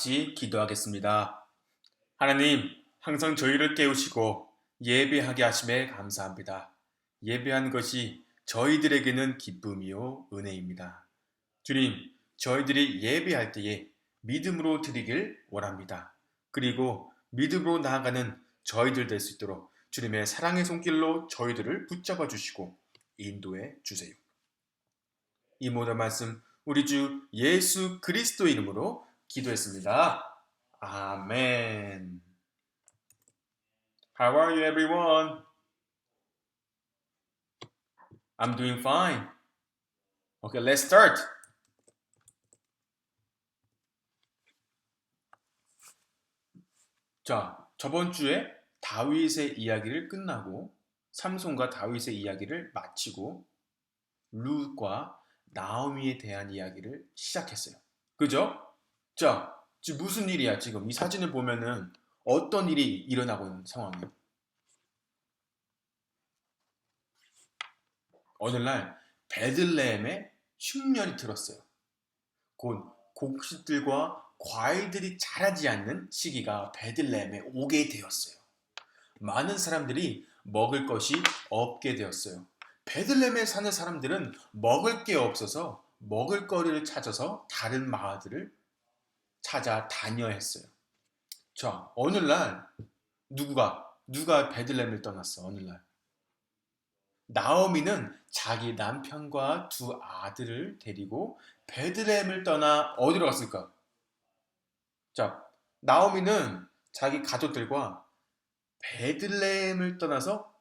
같이 기도하겠습니다. 하나님, 항상 저희를 깨우시고 예배하게 하심에 감사합니다. 예배한 것이 저희들에게는 기쁨이요 은혜입니다. 주님, 저희들이 예배할 때에 믿음으로 드리길 원합니다. 그리고 믿음으로 나아가는 저희들 될 수 있도록 주님의 사랑의 손길로 저희들을 붙잡아 주시고 인도해 주세요. 이 모든 말씀 우리 주 예수 그리스도 이름으로 기도했습니다. 아멘. How are you everyone? I'm doing fine. Okay, let's start. 자, 저번 주에 다윗의 이야기를 끝나고 삼손과 다윗의 이야기를 마치고 룻과 나오미에 대한 이야기를 시작했어요. 그죠? 자, 지금 무슨 일이야? 지금 이 사진을 보면은 어떤 일이 일어나고 있는 상황이에요? 어느 날 베들레헴에 흉년이 들었어요. 곧 곡식들과 과일들이 자라지 않는 시기가 베들레헴에 오게 되었어요. 많은 사람들이 먹을 것이 없게 되었어요. 베들레헴에 사는 사람들은 먹을 게 없어서 먹을거리를 찾아서 다른 마을들을 찾아다녀야 했어요. 자, 어느 날 누가 베들레헴을 떠났어? 어느 날 나오미는 자기 남편과 두 아들을 데리고 베들레헴을 떠나 어디로 갔을까? 자, 나오미는 자기 가족들과 베들레헴을 떠나서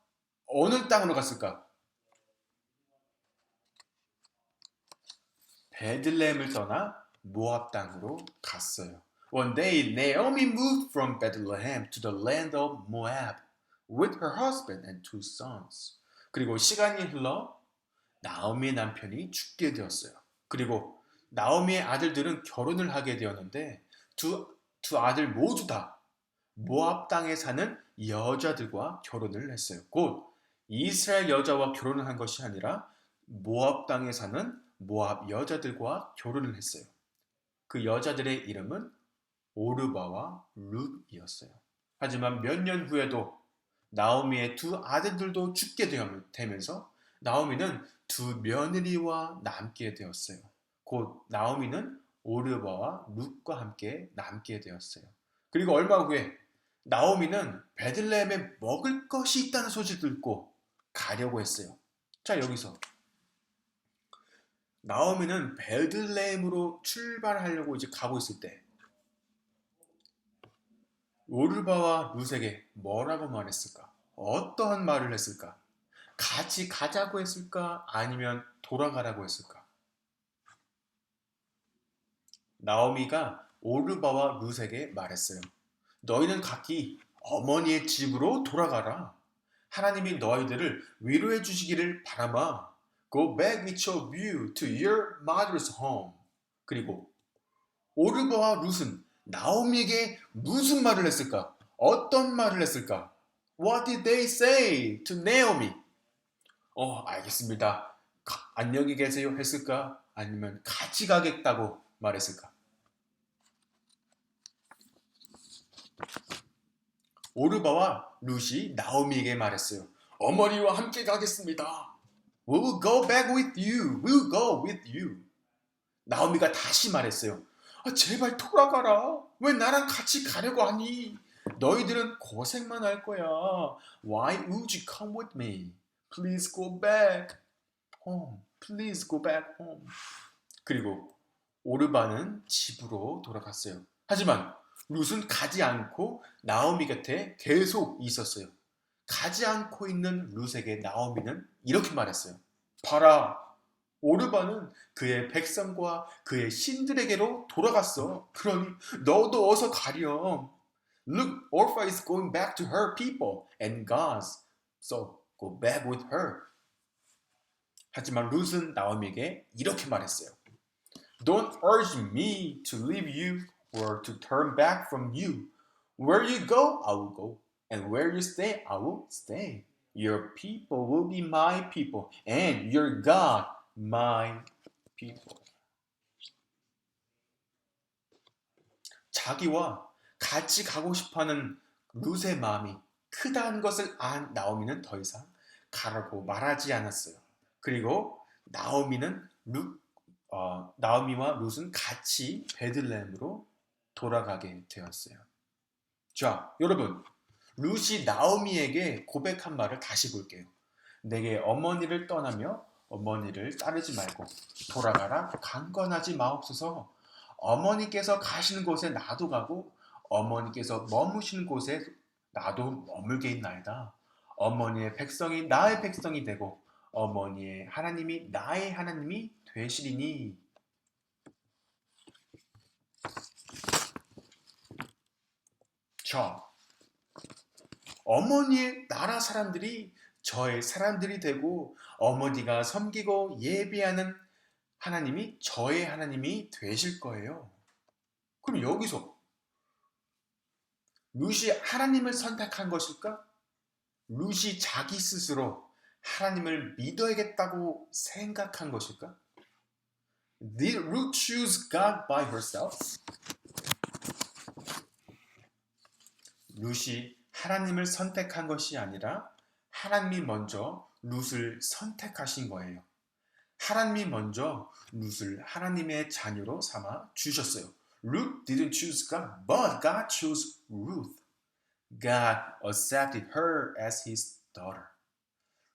어느 땅으로 갔을까? 베들레헴을 떠나 모압 땅으로 갔어요. One day, Naomi moved from Bethlehem to the land of Moab with her husband and two sons. 그리고 시간이 흘러 나오미의 남편이 죽게 되었어요. 그리고 나오미의 아들들은 결혼을 하게 되었는데 두 아들 모두 다 모압 땅에 사는 여자들과 결혼을 했어요. 곧 이스라엘 여자와 결혼을 한 것이 아니라 모압 땅에 사는 모압 여자들과 결혼을 했어요. 그 여자들의 이름은 오르바와 룻이었어요. 하지만 몇 년 후에도 나오미의 두 아들들도 죽게 되면서 나오미는 두 며느리와 남게 되었어요. 곧 나오미는 오르바와 룻과 함께 남게 되었어요. 그리고 얼마 후에 나오미는 베들레헴에 먹을 것이 있다는 소식을 듣고 가려고 했어요. 자, 여기서 나오미는 베들레헴으로 출발하려고 이제 가고 있을 때 오르바와 룻에게 뭐라고 말했을까? 어떠한 말을 했을까? 같이 가자고 했을까? 아니면 돌아가라고 했을까? 나오미가 오르바와 룻에게 말했어요. 너희는 각기 어머니의 집으로 돌아가라. 하나님이 너희들을 위로해 주시기를 바라마. Go back with your view to your mother's home. 그리고 오르바와 룻은 나오미에게 무슨 말을 했을까? 어떤 말을 했을까? What did they say to Naomi? 알겠습니다. 안녕히 계세요 했을까? 아니면 같이 가겠다고 말했을까? 오르바와 룻이 나오미에게 말했어요. 어머니와 함께 가겠습니다. We'll go back with you. We'll go with you. 나오미가 다시 말했어요. 제발 돌아가라. 왜 나랑 같이 가려고 하니? 너희들은 고생만 할 거야. Why would you come with me? Please go back home. Please go back home. 그리고 오르바는 집으로 돌아갔어요. 하지만 룻은 가지 않고 나오미 곁에 계속 있었어요. 가지 않고 있는 룻에게 나오미는 이렇게 말했어요. 봐라, 오르바는 그의 백성과 그의 신들에게로 돌아갔어. 그러니 너도 어서 가렴. Look, Orpha is going back to her people and gods. So go back with her. 하지만 룻은 나오미에게 이렇게 말했어요. Don't urge me to leave you or to turn back from you. Where you go, I will go. And where you stay, I will stay. Your people will be my people. And your God, my people. 자기와 같이 가고 싶어하는 룻의 마음이 크다는 것을 안 나오미는 더 이상 가라고 말하지 않았어요. 그리고 나오미와 룻은 같이 베들레헴으로 돌아가게 되었어요. 자, 여러분, 룻이 나오미에게 고백한 말을 다시 볼게요. 내게 어머니를 떠나며 어머니를 따르지 말고 돌아가라 강건하지 마옵소서. 어머니께서 가시는 곳에 나도 가고 어머니께서 머무시는 곳에 나도 머물게 있나이다. 어머니의 백성이 나의 백성이 되고 어머니의 하나님이 나의 하나님이 되시리니. 자, 어머니의 나라 사람들이 저의 사람들이 되고 어머니가 섬기고 예배하는 하나님이 저의 하나님이 되실 거예요. 그럼 여기서 룻이 하나님을 선택한 것일까? 룻이 자기 스스로 하나님을 믿어야겠다고 생각한 것일까? Did Ruth choose God by herself? 룻이 하나님을 선택한 것이 아니라 하나님이 먼저 룻을 선택하신 거예요. 하나님이 먼저 룻을 하나님의 자녀로 삼아 주셨어요. Ruth didn't choose God, but God chose Ruth. God accepted her as his daughter.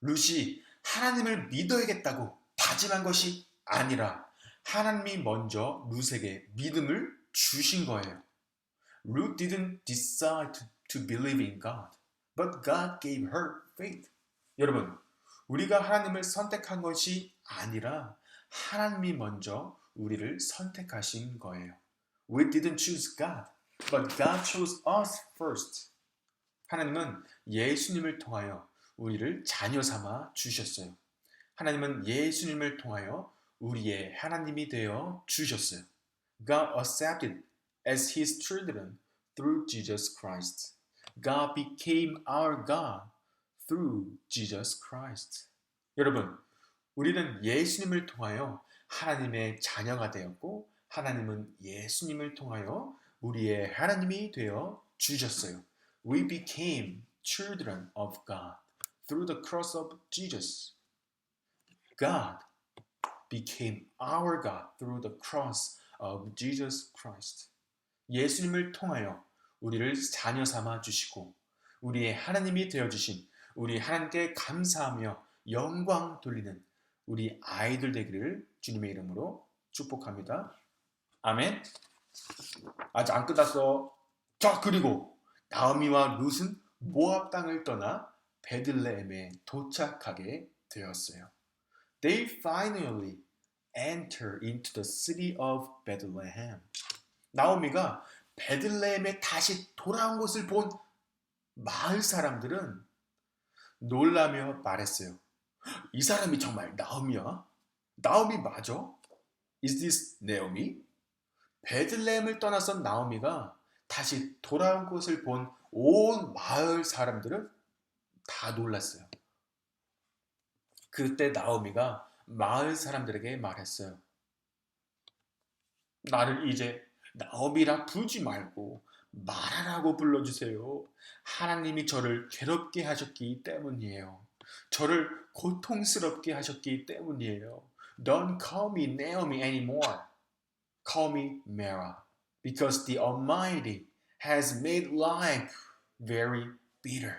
룻이 하나님을 믿어야겠다고 다짐한 것이 아니라 하나님이 먼저 룻에게 믿음을 주신 거예요. Ruth didn't decide to believe in God, but God gave her faith. 여러분, 우리가 하나님을 선택한 것이 아니라 하나님이 먼저 우리를 선택하신 거예요. We didn't choose God, but God chose us first. 하나님은 예수님을 통하여 우리를 자녀 삼아 주셨어요. 하나님은 예수님을 통하여 우리의 하나님이 되어 주셨어요. God accepted as His children through Jesus Christ. God became our God through Jesus Christ. 여러분, 우리는 예수님을 통하여 하나님의 자녀가 되었고 하나님은 예수님을 통하여 우리의 하나님이 되어 주셨어요. We became children of God through the cross of Jesus. God became our God through the cross of Jesus Christ. 예수님을 통하여 우리를 자녀 삼아 주시고 우리의 하나님이 되어 주신 우리 하나님께 감사하며 영광 돌리는 우리 아이들 되기를 주님의 이름으로 축복합니다. 아멘. 아직 안 끝났어. 자, 그리고 나오미와 룻은 모압 땅을 떠나 베들레헴에 도착하게 되었어요. They finally enter into the city of Bethlehem. 나오미가 베들레헴에 다시 돌아온 것을 본 마을 사람들은 놀라며 말했어요. 이 사람이 정말 나오미야? 나오미 맞아? Is this Naomi? 베들레헴을 떠나선 나오미가 다시 돌아온 것을 본 온 마을 사람들은 다 놀랐어요. 그때 나오미가 마을 사람들에게 말했어요. 나를 이제 나오미라 부르지 말고 마라라고 불러주세요. 하나님이 저를 괴롭게 하셨기 때문이에요. 저를 고통스럽게 하셨기 때문이에요. Don't call me Naomi anymore. Call me Mara. Because the Almighty has made life very bitter.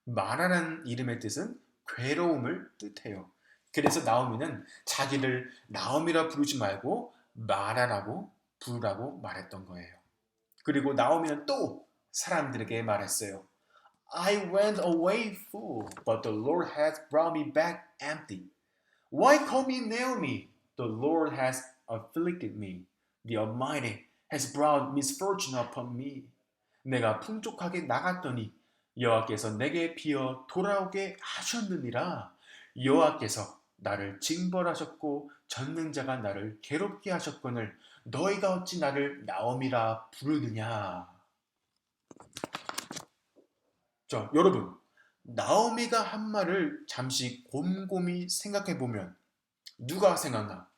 마라라는 이름의 뜻은 괴로움을 뜻해요. 그래서 나오미는 자기를 나오미라 부르지 말고 마라라고 부르라고 말했던 거예요. 그리고 나오미는 또 사람들에게 말했어요. I went away full, but the Lord has brought me back empty. Why call me Naomi? The Lord has afflicted me. The Almighty has brought misfortune upon me. 내가 풍족하게 나갔더니 여호와께서 내게 비어 돌아오게 하셨느니라. 여호와께서 나를 징벌하셨고 전능자가 나를 괴롭게 하셨거늘 너희가 어찌 나를 나오미라 부르느냐. 자, 여러분, 나오미가 한 말을 잠시 곰곰이 생각해 보면 누가 생각나?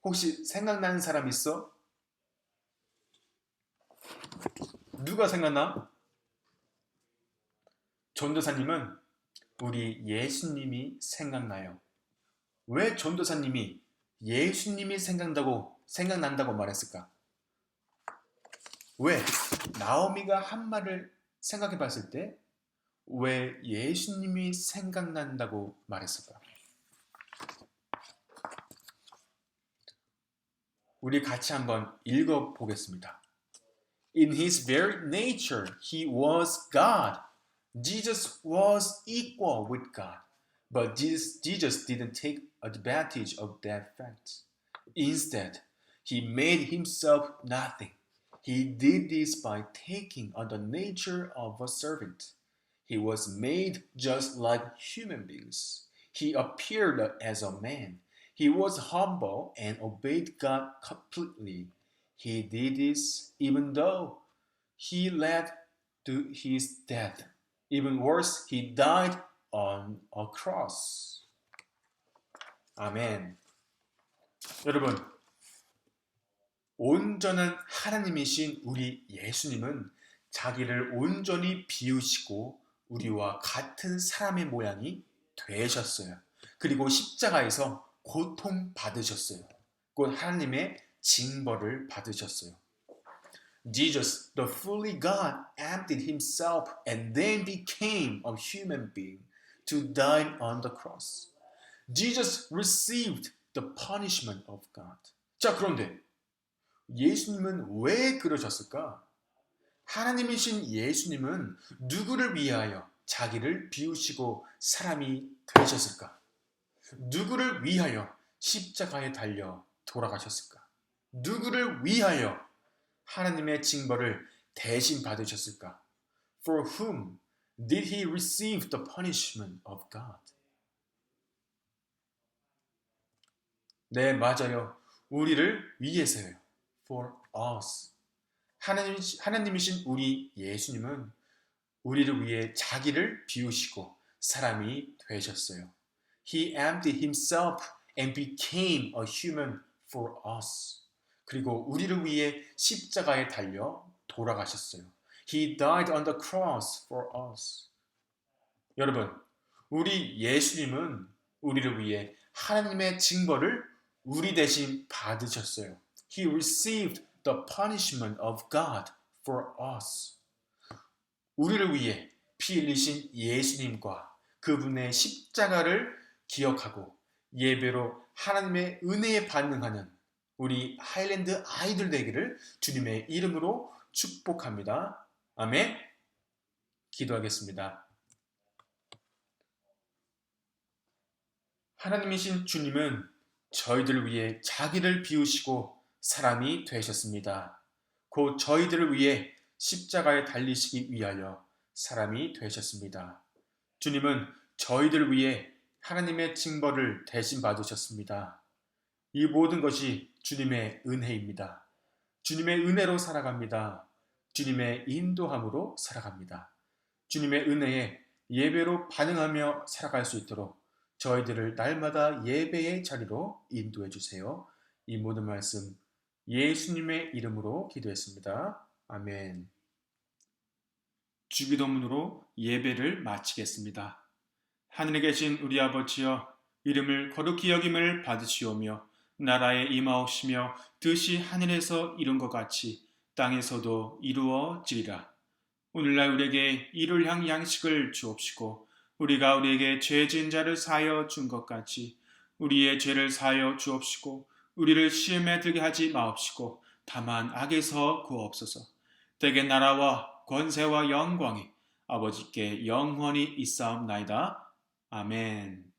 혹시 생각나는 사람 있어? 누가 생각나? 전도사님은 우리 예수님이 생각나요. 왜 전도사님이 예수님이 생각난다고 말했을까? 왜? 나오미가 한 말을 생각해 봤을 때 왜 예수님이 생각난다고 말했을까? 우리 같이 한번 읽어보겠습니다. In his very nature, he was God. Jesus was equal with God. But Jesus didn't take advantage of that fact. Instead, he made himself nothing. He did this by taking on the nature of a servant. He was made just like human beings. He appeared as a man. He was humble and obeyed God completely. He did this even though he led to his death. Even worse, he died on a cross. 아멘. 여러분, 온전한 하나님이신 우리 예수님은 자기를 온전히 비우시고 우리와 같은 사람의 모양이 되셨어요. 그리고 십자가에서 고통받으셨어요. 곧 하나님의 징벌을 받으셨어요. Jesus, the fully God, emptied himself and then became a human being to die on the cross. Jesus received the punishment of God. 자, 그런데 예수님은 왜 그러셨을까? 하나님이신 예수님은 누구를 위하여 자기를 비우시고 사람이 되셨을까? 누구를 위하여 십자가에 달려 돌아가셨을까? 누구를 위하여 하나님의 징벌을 대신 받으셨을까? For whom did he receive the punishment of God? 네, 맞아요. 우리를 위해서요. For us. 하나님이신 우리 예수님은 우리를 위해 자기를 비우시고 사람이 되셨어요. He emptied himself and became a human for us. 그리고 우리를 위해 십자가에 달려 돌아가셨어요. He died on the cross for us. 여러분, 우리 예수님은 우리를 위해 하나님의 징벌을 우리 대신 받으셨어요. He received the punishment of God for us. 우리를 위해 피 흘리신 예수님과 그분의 십자가를 기억하고 예배로 하나님의 은혜에 반응하는 우리 하일랜드 아이들 되기를 주님의 이름으로 축복합니다. 아멘. 기도하겠습니다. 하나님이신 주님은 저희들을 위해 자기를 비우시고 사람이 되셨습니다. 곧 저희들을 위해 십자가에 달리시기 위하여 사람이 되셨습니다. 주님은 저희들을 위해 하나님의 징벌을 대신 받으셨습니다. 이 모든 것이 주님의 은혜입니다. 주님의 은혜로 살아갑니다. 주님의 인도함으로 살아갑니다. 주님의 은혜에 예배로 반응하며 살아갈 수 있도록 저희들을 날마다 예배의 자리로 인도해 주세요. 이 모든 말씀 예수님의 이름으로 기도했습니다. 아멘. 주기도문으로 예배를 마치겠습니다. 하늘에 계신 우리 아버지여, 이름을 거룩히 여김을 받으시오며 나라에 임하옵시며 뜻이 하늘에서 이룬 것 같이 땅에서도 이루어지리라. 오늘날 우리에게 이를 향 양식을 주옵시고 우리가 우리에게 죄 지은 자를 사하여 준 것 같이 우리의 죄를 사하여 주옵시고 우리를 시험에 들게 하지 마옵시고 다만 악에서 구하옵소서. 대개 나라와 권세와 영광이 아버지께 영원히 있사옵나이다. 아멘.